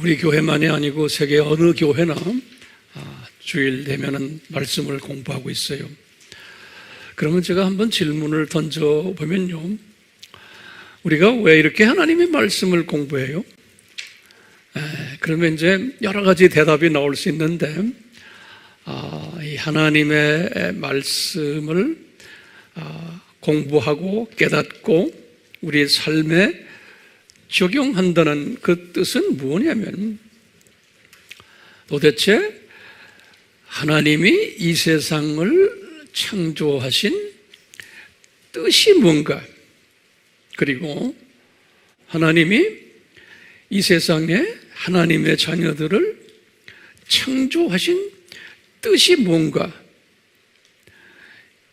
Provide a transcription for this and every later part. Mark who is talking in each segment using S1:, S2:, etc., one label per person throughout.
S1: 우리 교회만이 아니고 세계 어느 교회나 주일 되면은 말씀을 공부하고 있어요. 그러면 제가 한번 질문을 던져보면요, 우리가 왜 이렇게 하나님의 말씀을 공부해요? 그러면 이제 여러 가지 대답이 나올 수 있는데, 이 하나님의 말씀을 공부하고 깨닫고 우리 삶에 적용한다는 그 뜻은 뭐냐면, 도대체 하나님이 이 세상을 창조하신 뜻이 뭔가, 그리고 하나님이 이 세상에 하나님의 자녀들을 창조하신 뜻이 뭔가,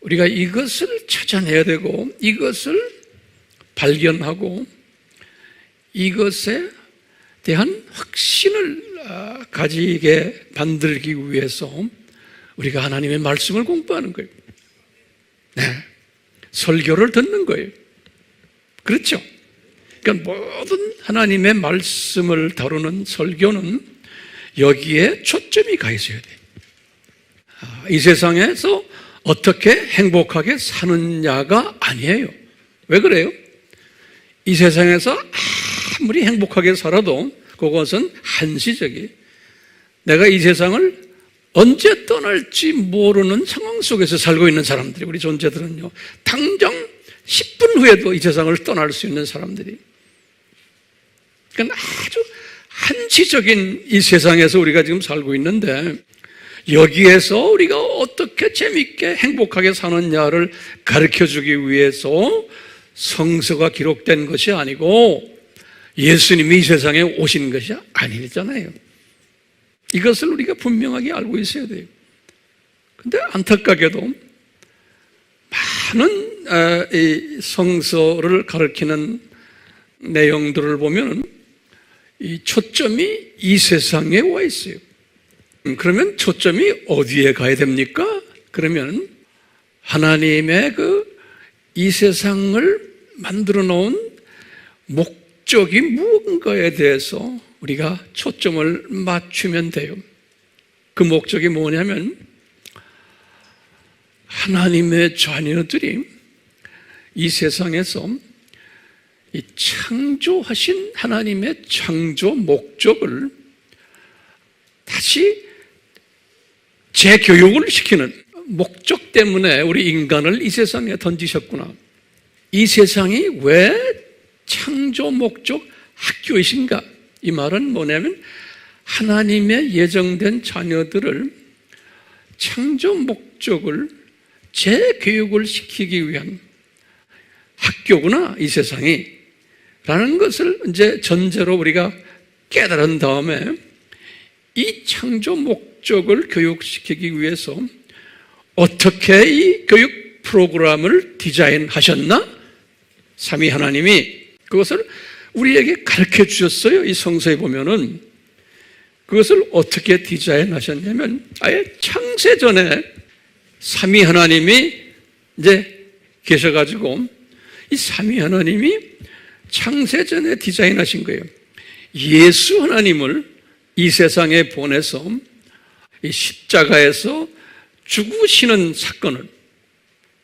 S1: 우리가 이것을 찾아내야 되고 이것을 발견하고 이것에 대한 확신을 가지게 만들기 위해서 우리가 하나님의 말씀을 공부하는 거예요. 네, 설교를 듣는 거예요. 그렇죠? 그러니까 모든 하나님의 말씀을 다루는 설교는 여기에 초점이 가 있어야 돼요. 이 세상에서 어떻게 행복하게 사느냐가 아니에요. 왜 그래요? 이 세상에서 아무리 행복하게 살아도 그것은 한시적이에요. 내가 이 세상을 언제 떠날지 모르는 상황 속에서 살고 있는 사람들이, 우리 존재들은요, 당장 10분 후에도 이 세상을 떠날 수 있는 사람들이. 그러니까 아주 한시적인 이 세상에서 우리가 지금 살고 있는데, 여기에서 우리가 어떻게 재밌게 행복하게 사느냐를 가르쳐주기 위해서 성서가 기록된 것이 아니고 예수님이 이 세상에 오신 것이 아니잖아요. 이것을 우리가 분명하게 알고 있어야 돼요. 근데 안타깝게도 많은 이 성서를 가르치는 내용들을 보면 이 초점이 이 세상에 와 있어요. 그러면 초점이 어디에 가야 됩니까? 그러면 하나님의 이 세상을 만들어 놓은 목적이 무언가에 대해서 우리가 초점을 맞추면 돼요. 그 목적이 뭐냐면, 하나님의 자녀들이 이 세상에서 이 창조하신 하나님의 창조 목적을 다시 재교육을 시키는 목적 때문에 우리 인간을 이 세상에 던지셨구나. 이 세상이 왜 창조 목적 학교이신가? 이 말은 뭐냐면, 하나님의 예정된 자녀들을 창조 목적을 재교육을 시키기 위한 학교구나, 이 세상이. 라는 것을 이제 전제로 우리가 깨달은 다음에 이 창조 목적을 교육시키기 위해서 어떻게 이 교육 프로그램을 디자인하셨나? 삼위 하나님이 그것을 우리에게 가르쳐 주셨어요. 이 성서에 보면은 그것을 어떻게 디자인하셨냐면, 아예 창세전에 삼위 하나님이 이제 계셔가지고 이 삼위 하나님이 창세전에 디자인하신 거예요. 예수 하나님을 이 세상에 보내서 이 십자가에서 죽으시는 사건을,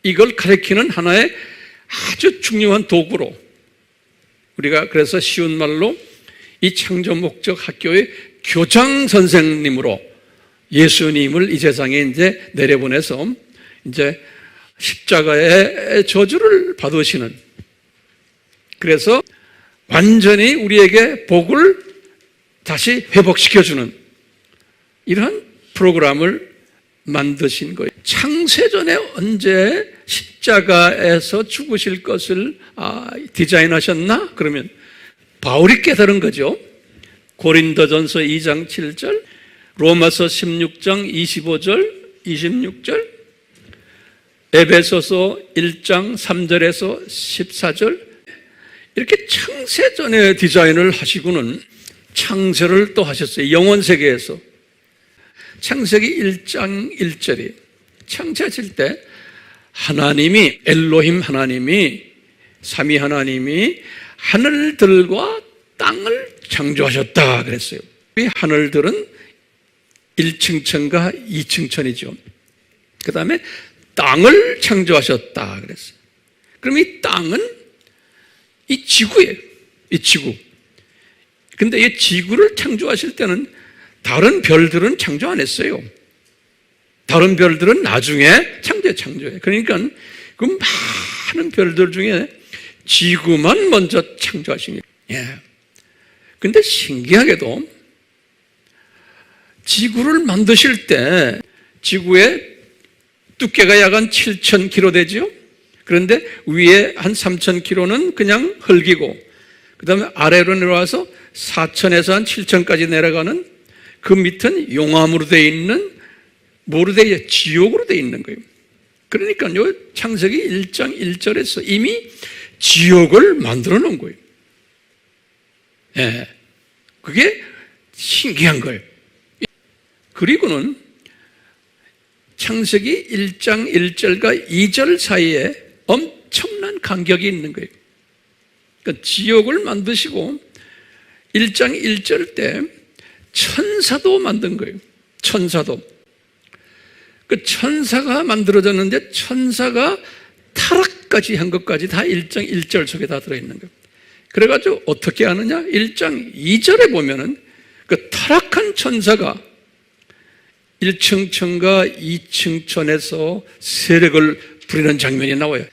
S1: 이걸 가리키는 하나의 아주 중요한 도구로, 우리가 그래서 쉬운 말로 이 창조 목적 학교의 교장 선생님으로 예수님을 이 세상에 이제 내려보내서 이제 십자가의 저주를 받으시는, 그래서 완전히 우리에게 복을 다시 회복시켜주는 이러한 프로그램을 만드신 거예요. 창세전에 언제 십자가에서 죽으실 것을 디자인하셨나? 그러면 바울이 깨달은 거죠. 고린도전서 2장 7절, 로마서 16장 25절, 26절, 에베소서 1장 3절에서 14절, 이렇게 창세전에 디자인을 하시고는 창세를 또 하셨어요. 영원세계에서. 창세기 1장 1절이 창세하실 때 하나님이, 엘로힘 하나님이, 삼위 하나님이 하늘들과 땅을 창조하셨다 그랬어요. 이 하늘들은 1층천과 2층천이죠. 그 다음에 땅을 창조하셨다 그랬어요. 그럼 이 땅은 이 지구예요. 이 지구. 근데 이 지구를 창조하실 때는 다른 별들은 창조 안 했어요. 다른 별들은 나중에 창조해. 그러니까 그 많은 별들 중에 지구만 먼저 창조하신 거예요. 예. 근데 신기하게도 지구를 만드실 때 지구의 두께가 약 한 7,000km 되죠. 그런데 위에 한 3,000km는 그냥 흙이고 그 다음에 아래로 내려와서 4,000에서 한 7,000까지 내려가는 그 밑은 용암으로 되어 있는 뭐로 되어 있어요? 지옥으로 되어 있는 거예요. 그러니까요, 창세기 1장 1절에서 이미 지옥을 만들어 놓은 거예요. 예, 그게 신기한 거예요. 그리고는 창세기 1장 1절과 2절 사이에 엄청난 간격이 있는 거예요. 그러니까 지옥을 만드시고 1장 1절 때 천사도 만든 거예요. 천사도. 그 천사가 만들어졌는데 천사가 타락까지 한 것까지 다 1장 1절 속에 다 들어있는 거예요. 그래가지고 어떻게 하느냐? 1장 2절에 보면은 그 타락한 천사가 1층천과 2층천에서 세력을 부리는 장면이 나와요.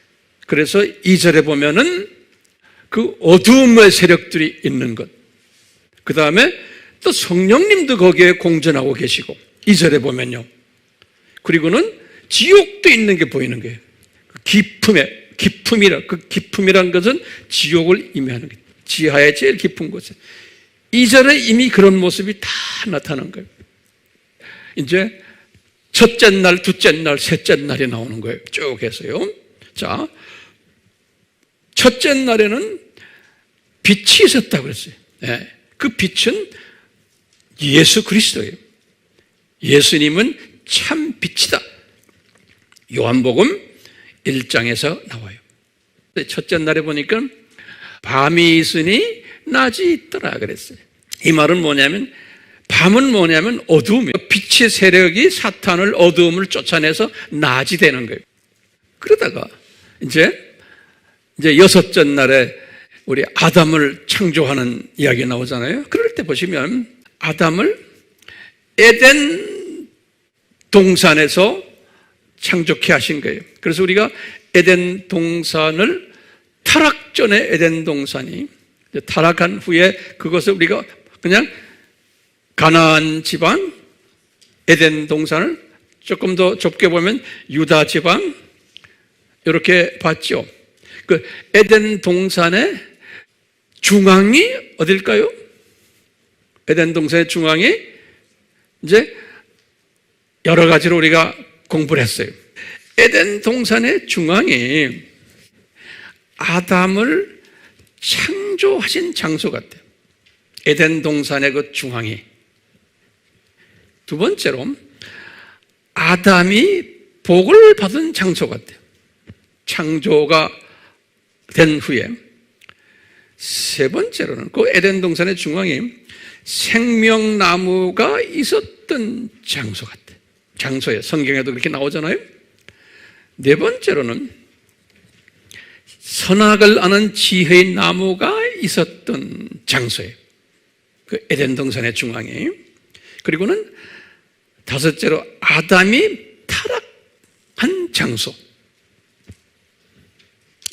S1: 그래서 2절에 보면은 그 어두움의 세력들이 있는 것. 그 다음에 또 성령님도 거기에 공존하고 계시고 2절에 보면요. 그리고는 지옥도 있는 게 보이는 거예요. 그 깊음이란 것은 지옥을 의미하는 거예요. 지하의 제일 깊은 곳에. 2절에 이미 그런 모습이 다 나타난 거예요. 이제 첫째 날, 둘째 날, 셋째 날이 나오는 거예요. 쭉 해서요. 자, 첫째 날에는 빛이 있었다고 그랬어요. 네. 그 빛은 예수 그리스도예요. 예수님은 참 빛이다. 요한복음 1장에서 나와요. 첫째 날에 보니까 밤이 있으니 낮이 있더라 그랬어요. 이 말은 뭐냐면 밤은 뭐냐면 어두움이에요. 빛의 세력이 사탄을 어두움을 쫓아내서 낮이 되는 거예요. 그러다가 이제 여섯째 날에 우리 아담을 창조하는 이야기 나오잖아요. 그럴 때 보시면 아담을 에덴 동산에서 창조케 하신 거예요. 그래서 우리가 에덴 동산을 타락 전에 에덴 동산이 타락한 후에 그것을 우리가 그냥 가나안 지방 에덴 동산을 조금 더 좁게 보면 유다 지방 이렇게 봤죠. 그 에덴 동산의 중앙이 어딜까요? 에덴 동산의 중앙이 이제 여러 가지로 우리가 공부를 했어요. 에덴 동산의 중앙이 아담을 창조하신 장소 같아요. 에덴 동산의 그 중앙이. 두 번째로 아담이 복을 받은 장소 같아요. 창조가 된 후에. 세 번째로는 그 에덴 동산의 중앙에 생명나무가 있었던 장소 같아요. 장소에 성경에도 그렇게 나오잖아요. 네 번째로는 선악을 아는 지혜의 나무가 있었던 장소예요. 그 에덴 동산의 중앙에. 그리고는 다섯째로 아담이 타락한 장소.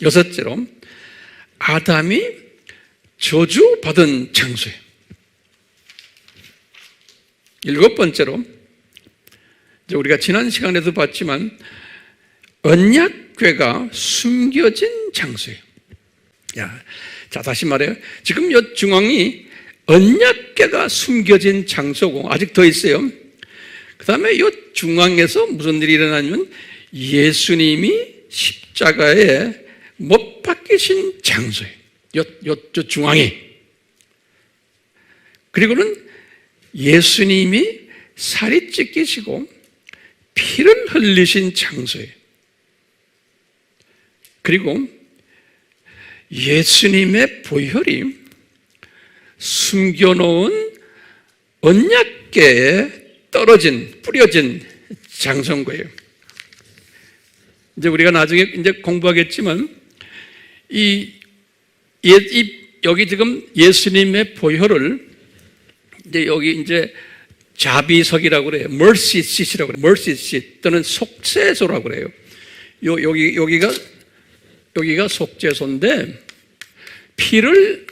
S1: 여섯째로 아담이 저주받은 장소예요. 일곱 번째로 우리가 지난 시간에도 봤지만 언약궤가 숨겨진 장소예요. 자, 다시 말해요. 지금 이 중앙이 언약궤가 숨겨진 장소고 아직 더 있어요. 그 다음에 이 중앙에서 무슨 일이 일어나냐면 예수님이 십자가에 못 박히신 장소예요. 요 중앙이. 그리고는 예수님이 살이 찢기시고 피를 흘리신 장소예요. 그리고 예수님의 보혈이 숨겨놓은 언약궤에 뿌려진 장소인 거예요. 이제 우리가 나중에 이제 공부하겠지만, 여기 지금 예수님의 보혈을 이제 여기 이제 자비석이라고 그래요. mercy seat이라고 그래요. mercy seat 또는 속죄소라고 그래요. 여기가 속죄소인데, 피를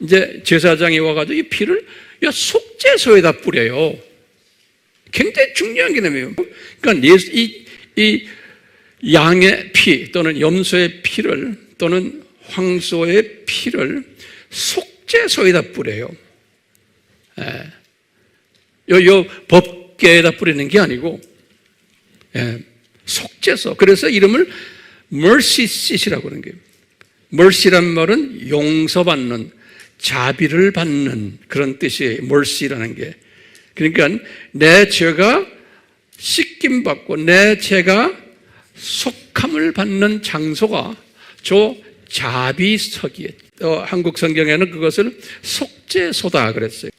S1: 이제 제사장이 와가지고 이 피를 이 속죄소에다 뿌려요. 굉장히 중요한 개념이에요. 그러니까 이 양의 피 또는 염소의 피를 또는 황소의 피를 속죄소에다 뿌려요. 요 법궤에다 뿌리는 게 아니고 속죄소. 그래서 이름을 mercy seat이라고 그러는 거예요. mercy란 말은 용서받는, 자비를 받는 그런 뜻이에요. mercy라는 게. 그러니까 내 죄가 씻김받고 내 죄가 속함을 받는 장소가 저 자비석이에요. 한국 성경에는 그것을 속죄소다 그랬어요.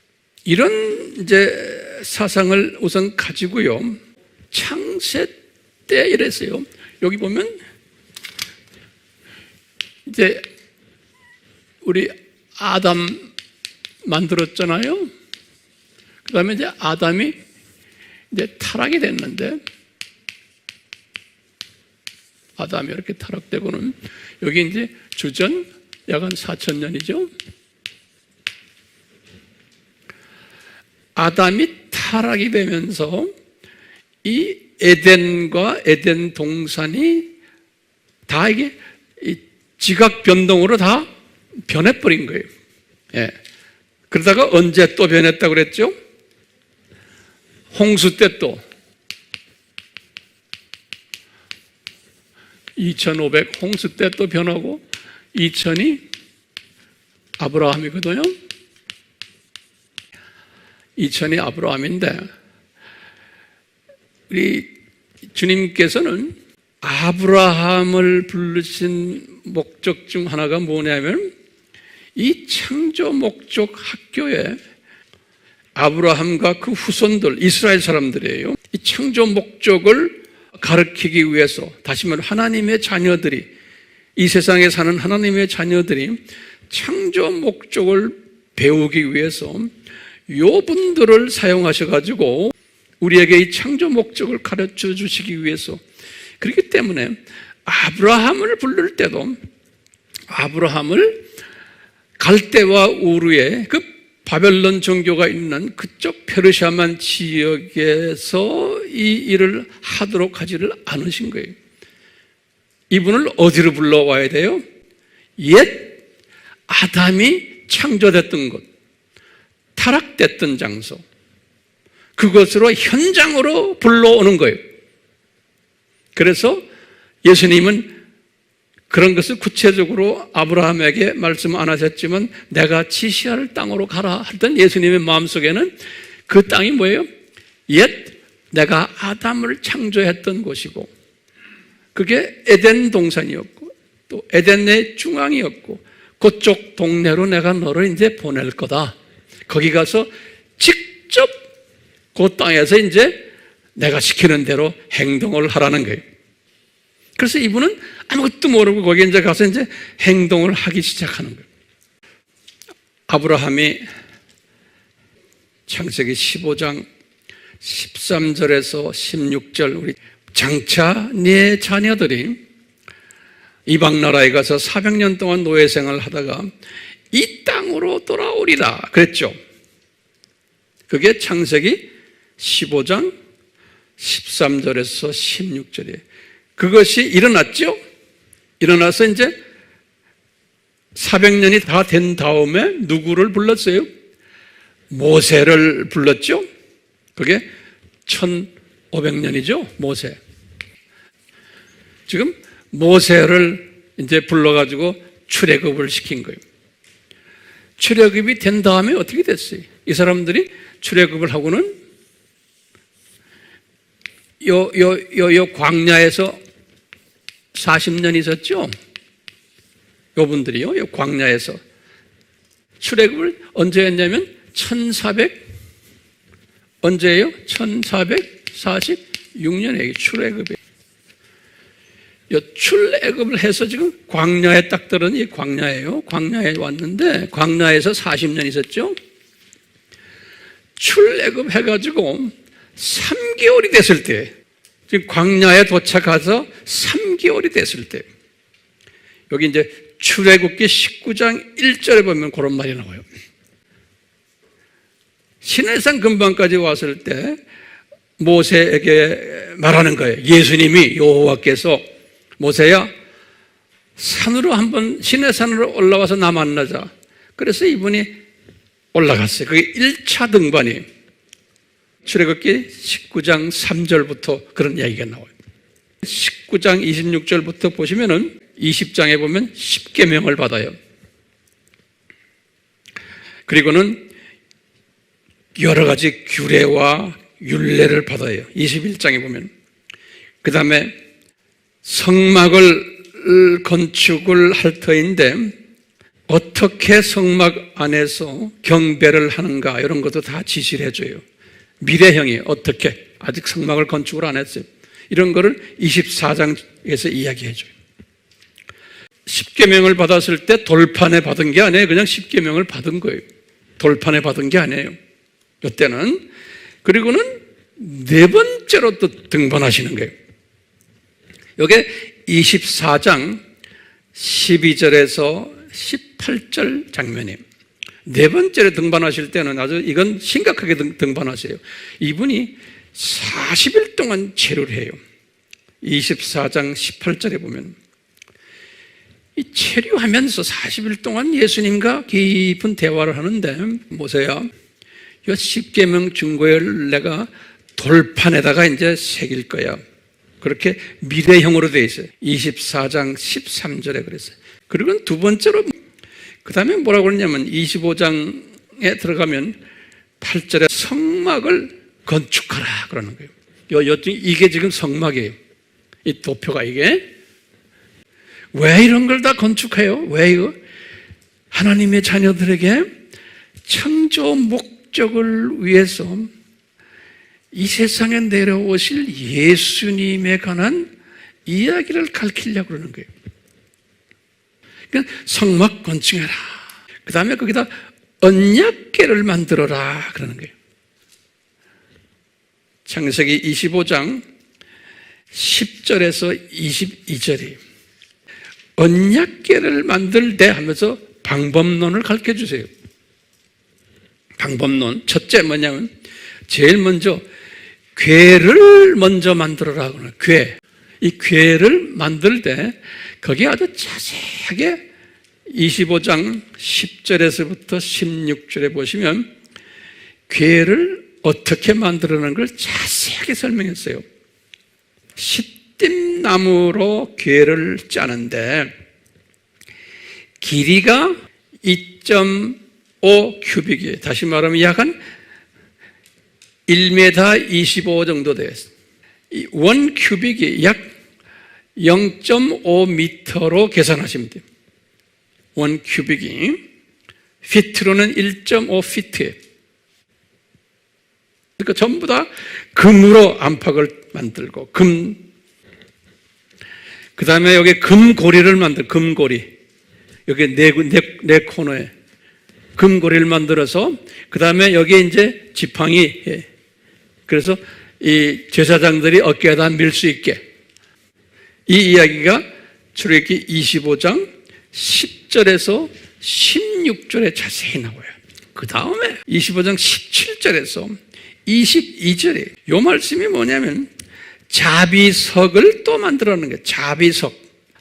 S1: 이런 이제 사상을 우선 가지고요. 창세 때 이랬어요. 여기 보면 이제 우리 아담 만들었잖아요. 그 다음에 이제 아담이 이제 타락이 됐는데, 아담이 이렇게 타락되고는 여기 이제 주전 약 한 4,000년이죠. 아담이 타락이 되면서 이 에덴과 에덴 동산이 다 이게 지각 변동으로 다 변해버린 거예요. 그러다가 언제 또 변했다고 그랬죠? 홍수 때 또 2500 홍수 때 또 변하고 2000이 아브라함이거든요. 2000이 아브라함인데, 우리 주님께서는 아브라함을 부르신 목적 중 하나가 뭐냐면, 이 창조 목적 학교에 아브라함과 그 후손들, 이스라엘 사람들이에요. 이 창조 목적을 가르치기 위해서, 다시 말해 하나님의 자녀들이, 이 세상에 사는 하나님의 자녀들이 창조 목적을 배우기 위해서 요 분들을 사용하셔가지고 우리에게 이 창조 목적을 가르쳐 주시기 위해서. 그렇기 때문에 아브라함을 부를 때도 아브라함을 갈대와 우르에 그 바벨론 종교가 있는 그쪽 페르시아만 지역에서 이 일을 하도록 하지를 않으신 거예요. 이분을 어디로 불러와야 돼요? 옛 아담이 창조됐던 곳, 타락됐던 장소, 그것으로 현장으로 불러오는 거예요. 그래서 예수님은 그런 것을 구체적으로 아브라함에게 말씀 안 하셨지만 내가 지시할 땅으로 가라 하던 예수님의 마음속에는 그 땅이 뭐예요? 옛 내가 아담을 창조했던 곳이고, 그게 에덴 동산이었고 또 에덴의 중앙이었고, 그쪽 동네로 내가 너를 이제 보낼 거다. 거기 가서 직접 그 땅에서 이제 내가 시키는 대로 행동을 하라는 거예요. 그래서 이분은 아무것도 모르고 거기에 이제 가서 이제 행동을 하기 시작하는 거예요. 아브라함이 창세기 15장 13절에서 16절, 우리 장차 네 자녀들이 이방 나라에 가서 400년 동안 노예 생활을 하다가 이 땅으로 돌아오리라 그랬죠. 그게 창세기 15장 13절에서 16절이에요. 그것이 일어났죠. 일어나서 이제 400년이 다 된 다음에 누구를 불렀어요? 모세를 불렀죠. 그게 1500년이죠. 모세. 지금 모세를 이제 불러가지고 출애굽을 시킨 거예요. 출애굽이 된 다음에 어떻게 됐어요? 이 사람들이 출애굽을 하고는 요 광야에서 40년 있었죠? 요 분들이요, 요 광야에서. 출애굽을 언제 했냐면 언제예요? 1446년에 출애굽이에요. 출애굽을 해서 지금 광야에 딱 들은 이 광야예요. 광야에 왔는데 광야에서 40년 있었죠. 출애굽 해가지고 3개월이 됐을 때, 지금 광야에 도착해서 3개월이 됐을 때, 여기 이제 출애굽기 19장 1절에 보면 그런 말이 나와요. 시내산 근방까지 왔을 때 모세에게 말하는 거예요. 예수님이, 여호와께서 모세야, 산으로 한번 시내산으로 올라와서 나 만나자. 그래서 이분이 올라갔어요. 그게 1차 등반이 출애굽기 19장 3절부터 그런 이야기가 나와요. 19장 26절부터 보시면은 20장에 보면 10계명을 받아요. 그리고는 여러 가지 규례와 율례를 받아요. 21장에 보면. 그 다음에 성막을 건축을 할 터인데 어떻게 성막 안에서 경배를 하는가 이런 것도 다 지시를 해줘요. 미래형이 어떻게, 아직 성막을 건축을 안 했어요. 이런 거를 24장에서 이야기해줘요. 10계명을 받았을 때 돌판에 받은 게 아니에요. 그냥 10계명을 받은 거예요. 돌판에 받은 게 아니에요. 이때는. 그리고는 네 번째로 또 등반하시는 거예요. 이게 24장 12절에서 18절 장면이에요. 네 번째로 등반하실 때는 아주 이건 심각하게 등반하세요. 이분이 40일 동안 체류를 해요. 24장 18절에 보면 이 체류하면서 40일 동안 예수님과 깊은 대화를 하는데, 모세야, 이 10계명 중고를 내가 돌판에다가 이제 새길 거야. 그렇게 미래형으로 되어 있어요. 24장 13절에 그랬어요. 그리고 두 번째로, 그 다음에 뭐라고 그러냐면 25장에 들어가면 8절에 성막을 건축하라 그러는 거예요. 이게 지금 성막이에요. 이 도표가 이게. 왜 이런 걸 다 건축해요? 왜 이거? 하나님의 자녀들에게 창조 목적을 위해서 이 세상에 내려오실 예수님에 관한 이야기를 가르치려고 그러는 거예요. 그러니까 성막 건축해라. 그 다음에 거기다 언약궤를 만들어라 그러는 거예요. 창세기 25장 10절에서 22절이 언약궤를 만들 때 하면서 방법론을 가르쳐 주세요. 방법론. 첫째 뭐냐면 제일 먼저 궤를 먼저 만들어라. 궤. 이 궤를 만들 때 거기에 아주 자세하게 25장 10절에서부터 16절에 보시면 궤를 어떻게 만들어내는 걸 자세하게 설명했어요. 시띠나무로 궤를 짜는데 길이가 2.5 큐빅이에요. 다시 말하면 약 한 1m 25 정도 돼요. 원 큐빅이 약 0.5m로 계산하시면 돼요. 원 큐빅이 피트로는 1.5피트예요. 그러니까 전부 다 금으로 안팎을 만들고 그 다음에 여기 금고리를 금고리 여기 네 코너에 금고리를 만들어서 그 다음에 여기에 이제 지팡이 그래서 이 제사장들이 어깨에다 밀 수 있게 이 이야기가 출애굽기 25장 10절에서 16절에 자세히 나와요. 그 다음에 25장 17절에서 22절에 이 말씀이 뭐냐면 자비석을 또 만들어내는 거예요. 자비석.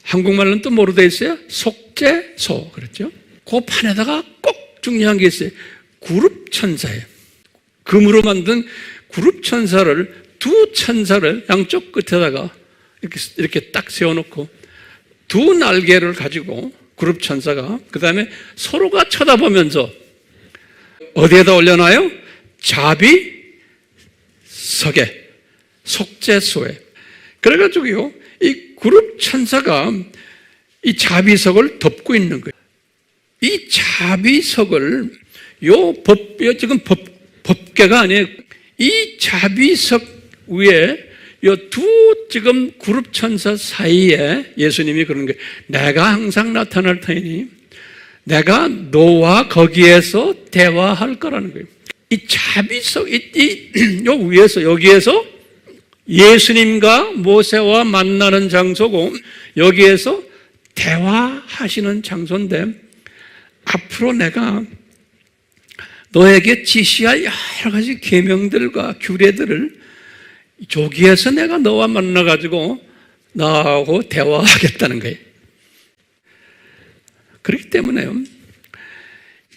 S1: 한국말로는 또 뭐로 되어 있어요? 속죄소. 그렇죠? 그 판에다가 꼭 중요한 게 있어요. 구룹천사예요. 금으로 만든 구룹천사를 두 천사를 양쪽 끝에다가 이렇게 딱 세워놓고 두 날개를 가지고 구룹천사가 그 다음에 서로가 쳐다보면서 어디에다 올려놔요? 자비석에 속죄소에. 그래가지고요 이 구룹천사가 이 자비석을 덮고 있는 거예요. 이 자비석을 요 지금 법궤가 아니에요. 이 자비석 위에 요 두 지금 그룹 천사 사이에 예수님이 그러는 거예요. 내가 항상 나타날 터이니 내가 너와 거기에서 대화할 거라는 거예요. 이 자비석, 요 위에서, 여기에서 예수님과 모세와 만나는 장소고, 여기에서 대화하시는 장소인데, 앞으로 내가 너에게 지시할 여러 가지 계명들과 규례들을 저기에서 내가 너와 만나가지고 나하고 대화하겠다는 거예요. 그렇기 때문에요,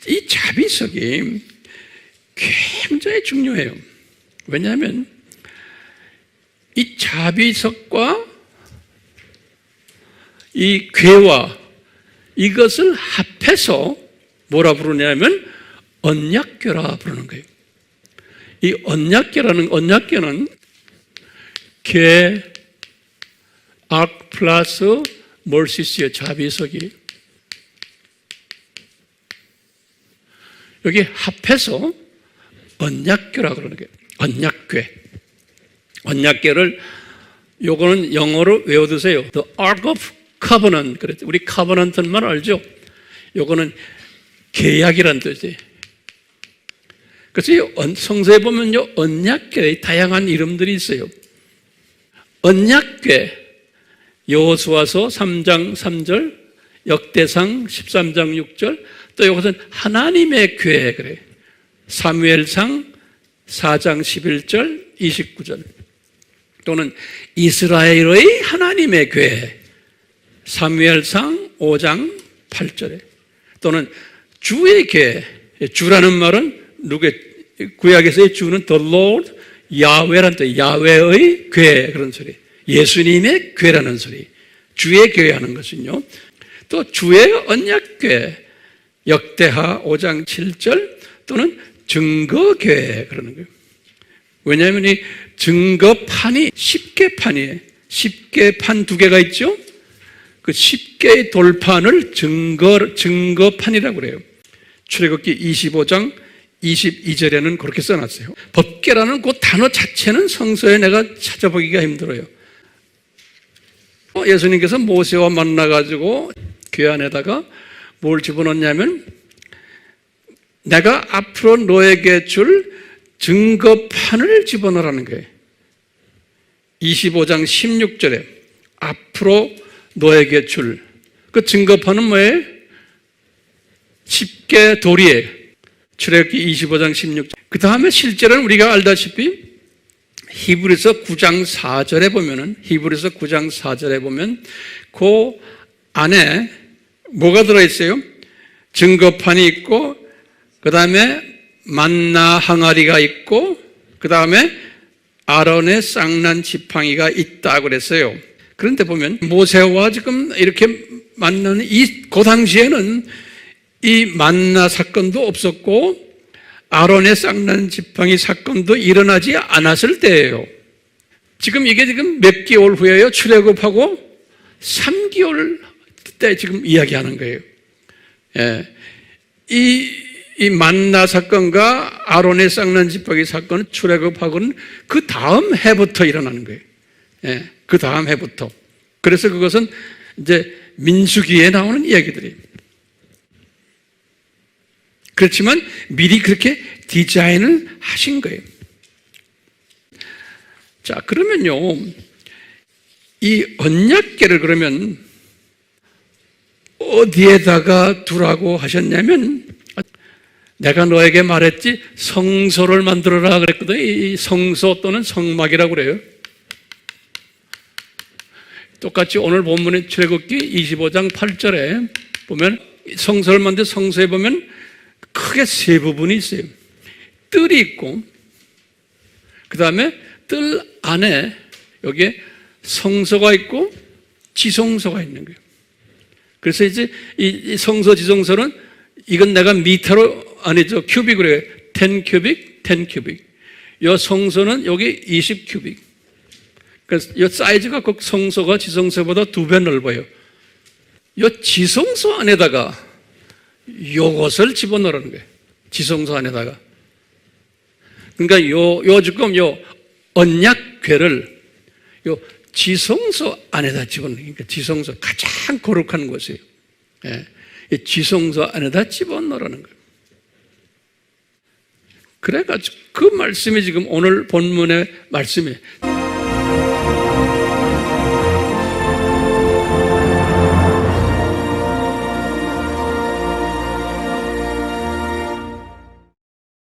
S1: 이 자비석이 굉장히 중요해요. 왜냐하면 이 자비석과 이 궤와 이것을 합해서 뭐라 부르냐면 언약궤라 부르는 거예요. 이 언약궤는 궤, 악 플러스 멀시스의 자비석이 여기 합해서 언약궤라 그러는 거예요. 언약궤. 언약궤를 요거는 영어로 외워두세요. The Ark of Covenant. 그랬죠. 우리 Covenant만 알죠? 요거는 계약이란 뜻이에요. 그래서 성서에 보면요, 언약궤의 다양한 이름들이 있어요. 언약궤, 여호수아서 3장 3절, 역대상 13장 6절, 또 이것은 하나님의 궤, 그래요. 사무엘상 4장 11절, 29절. 또는 이스라엘의 하나님의 궤, 사무엘상 5장 8절에. 또는 주의 궤, 주라는 말은 구약에서의 주는 the Lord, 야훼라는 뜻, 야훼의 궤, 그런 소리. 예수님의 궤라는 소리. 주의 궤 하는 것은요. 또 주의 언약궤, 역대하 5장 7절, 또는 증거궤 그러는 거예요. 왜냐하면 이 증거판이 10개판이에요. 10개판 두 개가 있죠. 그 10개의 돌판을 증거판이라고 그래요. 출애굽기 25장 22절에는 그렇게 써놨어요. 법궤라는 그 단어 자체는 성서에 내가 찾아보기가 힘들어요. 예수님께서 모세와 만나가지고 궤 안에다가 뭘 집어넣냐면 내가 앞으로 너에게 줄 증거판을 집어넣으라는 거예요. 25장 16절에 앞으로 너에게 줄 그 증거판은 뭐예요? 10개 돌이에요. 출애굽기 25장 16절. 그 다음에 실제로는 우리가 알다시피 히브리서 9장 4절에 보면은 히브리서 9장 4절에 보면 그 안에 뭐가 들어있어요? 증거판이 있고 그 다음에 만나 항아리가 있고 그 다음에 아론의 쌍난 지팡이가 있다고 그랬어요. 그런데 보면 모세와 지금 이렇게 만나는 그 당시에는 이 만나 사건도 없었고 아론의 쌍난 지팡이 사건도 일어나지 않았을 때예요. 지금 이게 지금 몇 개월 후에요. 출애굽하고 3개월 때 지금 이야기하는 거예요. 예. 이 만나 사건과 아론의 쌍난 지팡이 사건은 출애굽하고는 그 다음 해부터 일어나는 거예요. 예. 그 다음 해부터. 그래서 그것은 이제 민수기에 나오는 이야기들이에요. 그렇지만 미리 그렇게 디자인을 하신 거예요. 자, 그러면요, 이 언약궤를 그러면 어디에다가 두라고 하셨냐면, 내가 너에게 말했지 성소를 만들어라 그랬거든. 이 성소 또는 성막이라고 그래요. 똑같이 오늘 본문의 출애굽기 25장 8절에 보면 성소를 만든 성소에 보면 크게 세 부분이 있어요. 뜰이 있고 그 다음에 뜰 안에 여기에 성소가 있고 지성소가 있는 거예요. 그래서 이제 이 성소 지성소는 이건 내가 미터로 아니죠. 큐빅으로 해요. 10 큐빅, 10 큐빅. 이 성소는 여기 20 큐빅. 그래서 이 사이즈가 그 성소가 지성소보다 2배 넓어요. 이 지성소 안에다가 요것을 집어넣으라는 거예요. 지성소 안에다가. 그러니까 지금 언약궤를 지성소 안에다 집어넣으니까 지성소 가장 거룩한 곳이에요. 예. 이 지성소 안에다 집어넣으라는 거예요. 그래가지고 그 말씀이 지금 오늘 본문의 말씀이에요.